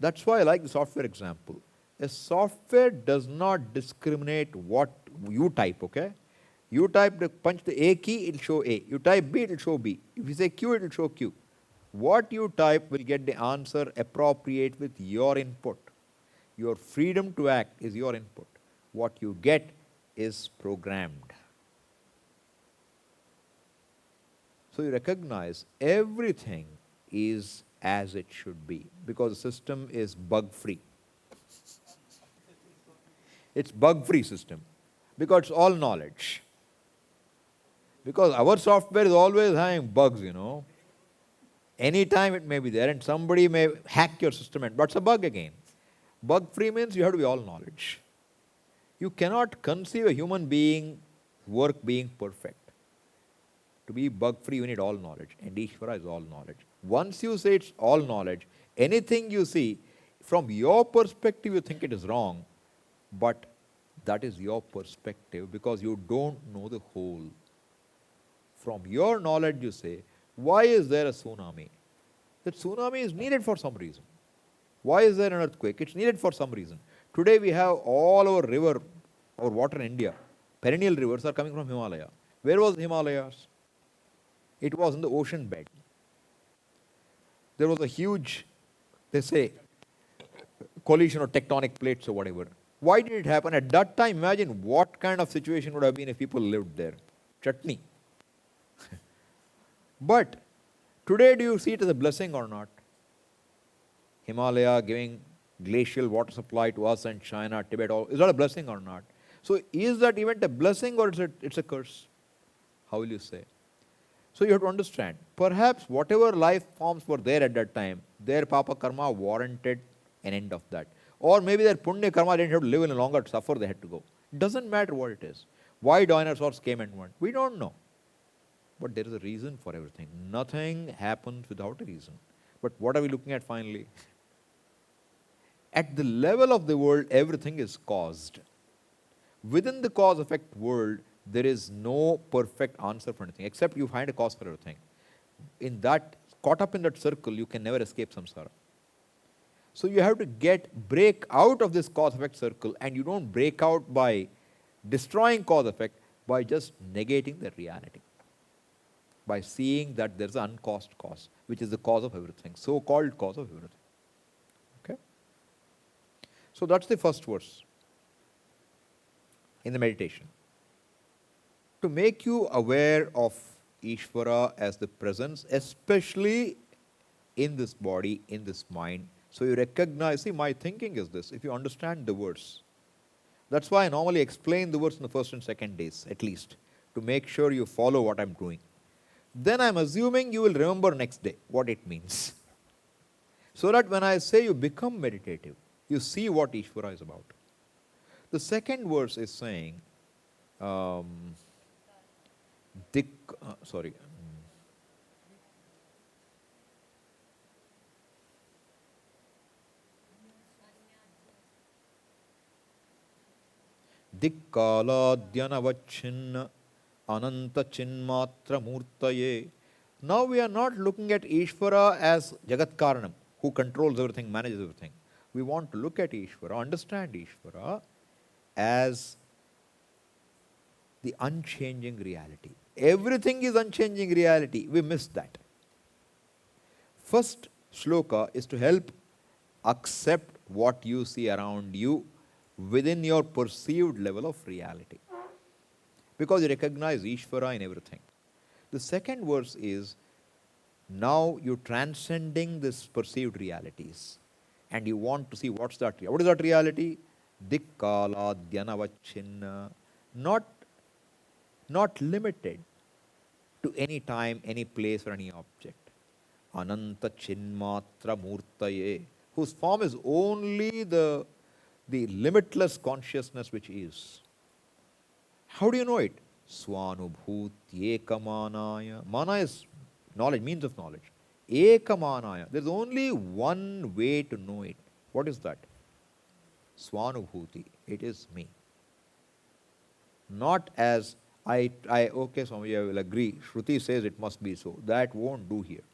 [SPEAKER 2] that's why I like the software example. A software does not discriminate what you type, okay? You punch the A key, it will show A. You type B, it will show B. If you say Q, it will show Q. What you type will get the answer appropriate with your input. Your freedom to act is your input. What you get is programmed. So you recognize everything is as it should be because the system is bug-free. It's bug-free system because it's all knowledge. Because our software is always having bugs, you know. Anytime it may be there and somebody may hack your system and what's a bug again? Bug-free means you have to be all knowledge. You cannot conceive a human being work being perfect. To be bug-free, you need all knowledge, and Ishvara is all knowledge. Once you say it's all knowledge, anything you see, from your perspective you think it is wrong, but that is your perspective because you don't know the whole. From your knowledge you say, why is there a tsunami? The tsunami is needed for some reason. Why is there an earthquake? It's needed for some reason. Today we have all our river, our water in India, perennial rivers are coming from Himalaya. Where was the Himalayas? It was in the ocean bed. There was a huge, they say, collision of tectonic plates or whatever. Why did it happen? At that time, imagine what kind of situation would have been if people lived there. Chutney. But today, do you see it as a blessing or not? Himalaya giving glacial water supply to us and China, Tibet, all. Is that a blessing or not? So is that event a blessing or it's a curse? How will you say? So you have to understand, perhaps whatever life forms were there at that time, their papa karma warranted an end of that. Or maybe their punya karma didn't have to live any longer to suffer, they had to go. It doesn't matter what it is. Why dinosaurs came and went? We don't know. But there is a reason for everything. Nothing happens without a reason. But what are we looking at finally? At the level of the world, everything is caused. Within the cause-effect world, there is no perfect answer for anything, except you find a cause for everything. In that, caught up in that circle, you can never escape samsara. So you have to break out of this cause-effect circle, and you don't break out by destroying cause-effect, by just negating the reality. By seeing that there is an uncaused cause, which is the cause of everything, so-called cause of everything. Okay? So that's the first verse in the meditation. To make you aware of Ishvara as the presence, especially in this body, in this mind. So you recognize, see, my thinking is this, if you understand the verse. That's why I normally explain the verse in the first and second days, at least, to make sure you follow what I'm doing. Then I'm assuming you will remember next day what it means. So that when I say you become meditative, you see what Ishvara is about. The second verse is saying, Dikkaladhyanavachinna ananta chinmatra murtaye. Now we are not looking at Ishvara as Jagat Karanam, who controls everything, manages everything. We want to look at Ishvara, understand Ishvara as the unchanging reality. Everything is unchanging reality. We miss that. First shloka is to help accept what you see around you within your perceived level of reality. Because you recognize Ishvara in everything. The second verse is, now you're transcending this perceived realities. And you want to see what's that. What is that reality? Dikkaladhyanavachinna. Not limited to any time, any place, or any object. Ananta chinmatra murtaye, whose form is only the limitless consciousness which is. How do you know it? Swanubhuti ekamanaya. Mana is knowledge, means of knowledge. Ekamanaya. There is only one way to know it. What is that? Swanubhuti. It is me. Not as okay, Swami, I will agree. Shruti says it must be so. That won't do here.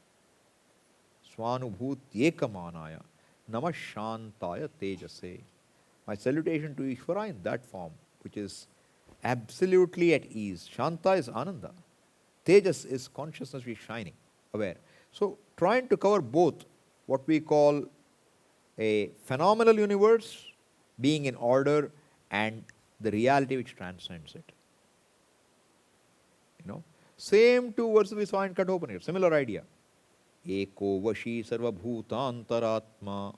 [SPEAKER 2] Swanubhuti ekamanaya. Namashantaya tejase. My salutation to Ishvara in that form, which is absolutely at ease. Shanta is Ananda. Tejas is consciousness which is shining, aware. So trying to cover both what we call a phenomenal universe being in order and the reality which transcends it. Same two verses we saw in Kathopanishad, similar idea. Eko vashi sarva bhutantaratma.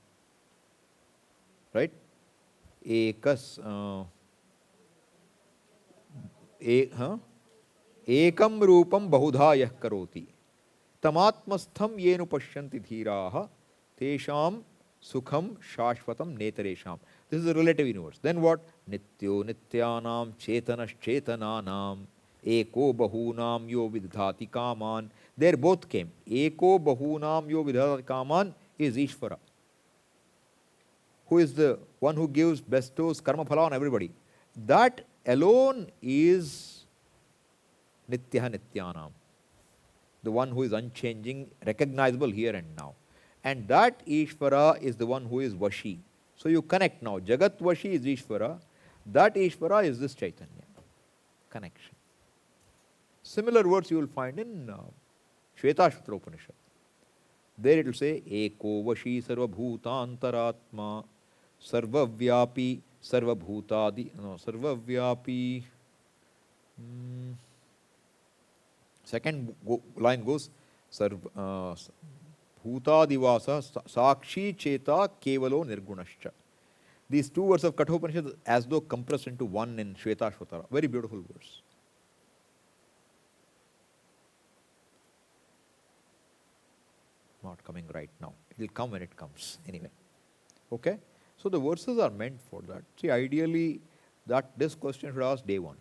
[SPEAKER 2] Right? Ekas ekam rupam bahudha yah karoti. Tamatmastham yenu pashyanti dhiraha tesham sukham shashvatam netaresham. This is a relative universe. Then what? Nityo nityanam chetanas chetananam eko bahunam yo vidhati kaman. There both came. Eko bahunam yo vidhati kaman is Ishvara, who is the one who gives, bestows karma phala on everybody. That alone is Nityaha Nityanam, the one who is unchanging, recognizable here and now. And that Ishvara is the one who is Vashi. So you connect now. Jagat Vashi is Ishvara. That Ishvara is this Chaitanya. Connection. Similar words you will find in Shvetashvatra Upanishad. There it will say, Eko Vashi Sarva Bhutantaratma Sarva Vyapi Sarva Bhutadi. No, Sarva Vyapi. Second line goes, Bhutadivasa Sakshi Cheta Kevalo Nirgunascha. These two words of Kathopanishad as though compressed into one in Shvetashvatara. Very beautiful verse. Not coming right now. It will come when it comes anyway. Okay? So the verses are meant for that. See, ideally, this question should ask day one.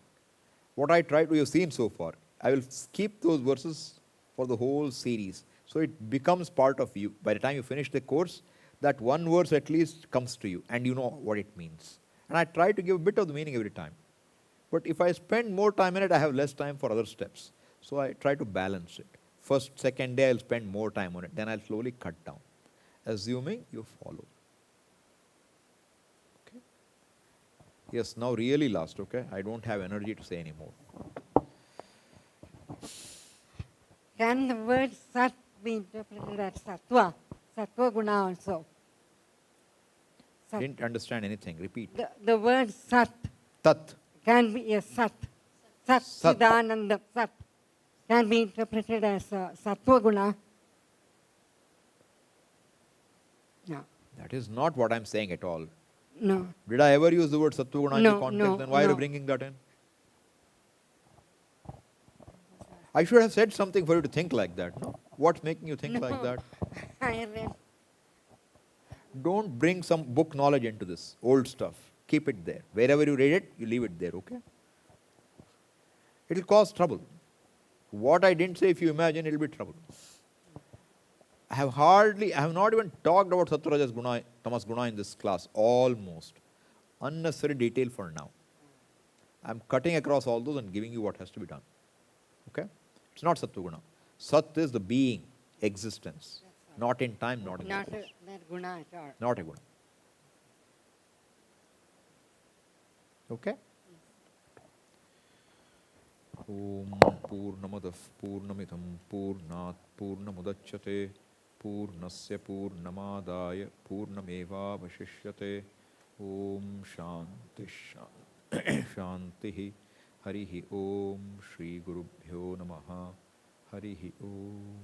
[SPEAKER 2] What I tried to have seen so far, I will keep those verses for the whole series. So it becomes part of you. By the time you finish the course, that one verse at least comes to you and you know what it means. And I try to give a bit of the meaning every time. But if I spend more time in it, I have less time for other steps. So I try to balance it. First, second day, I'll spend more time on it. Then I'll slowly cut down, assuming you follow. Okay? Yes, now really last, okay? I don't have energy to say any more.
[SPEAKER 11] Can the word sat be interpreted as sattva? Sattva guna also. Sat.
[SPEAKER 2] Didn't understand anything. Repeat.
[SPEAKER 11] The word Sat
[SPEAKER 2] Tat.
[SPEAKER 11] can be a Sat. Sat Chidananda Sat can be interpreted as Sattva Guna. No.
[SPEAKER 2] That is not what I'm saying at all.
[SPEAKER 11] No.
[SPEAKER 2] Did I ever use the word Sattva Guna in the
[SPEAKER 11] No,
[SPEAKER 2] context?
[SPEAKER 11] no,
[SPEAKER 2] Then why are you
[SPEAKER 11] no.
[SPEAKER 2] bringing that in? I should have said something for you to think like that. No? What's making you think like that?
[SPEAKER 11] I read.
[SPEAKER 2] Don't bring some book knowledge into this old stuff. Keep it there. Wherever you read it, you leave it there, okay? It will cause trouble. What I didn't say, if you imagine, it will be trouble. I have not even talked about Sattva, Rajas, Guna, Tamas Guna in this class, almost. Unnecessary detail for now. I'm cutting across all those and giving you what has to be done. Okay? It's not Sattva Guna. Sat is the being, existence. Not in time, not in
[SPEAKER 11] Not
[SPEAKER 2] space.
[SPEAKER 11] that Guna at all.
[SPEAKER 2] Not a Guna. Okay? Om Purnamadav Purnamidam Purnat Purnamudachyate Purnasya Purnamadaya Purnameva Vashishyate Om Shanti Shanti Harihi Om Shri Gurubhyo Namaha Harihi Om